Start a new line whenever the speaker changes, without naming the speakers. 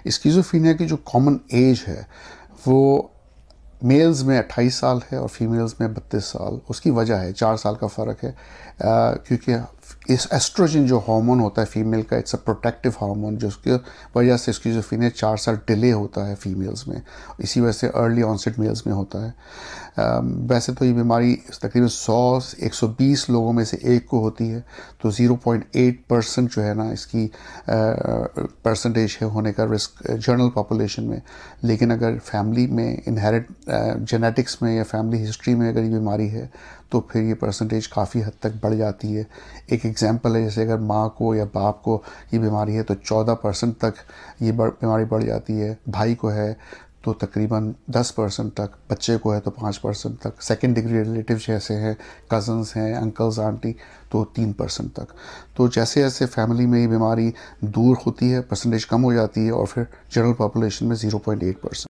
Schizophrenia की जो common as है वो मेल्स में 28 साल है और फीमेल्स में 32 साल। उसकी वजह है 4 साल का फ़र्क है, क्योंकि इस एस्ट्रोजन जो हार्मोन होता है फीमेल का, इट्स अ प्रोटेक्टिव हार्मोन, जिसकी वजह से स्किज़ोफ्रेनिया 4 साल डिले होता है फीमेल्स में। इसी वजह से अर्ली ऑनसेट मेल्स में होता है। वैसे तो ये बीमारी तकरीबन 100-120 लोगों में से एक को होती है, तो 0.8% जो है ना इसकी परसेंटेज है होने का रिस्क जनरल पॉपुलेशन में। लेकिन अगर फैमिली में इनहेरिट जेनेटिक्स में या फैमिली हिस्ट्री में अगर ये बीमारी है तो फिर ये परसेंटेज काफ़ी हद तक बढ़ जाती है। एक एग्जांपल है, जैसे अगर माँ को या बाप को ये बीमारी है तो 14% तक ये बीमारी बढ़ जाती है। भाई को है तो तकरीबन 10% तक, बच्चे को है तो 5% तक, सेकेंड डिग्री रिलेटिव जैसे हैं, कज़न्स हैं, अंकल्स आंटी, तो 3% तक। तो जैसे जैसे फैमिली में ये बीमारी दूर होती है परसेंटेज कम हो जाती है और फिर जनरल पॉपुलेशन में 0.8%।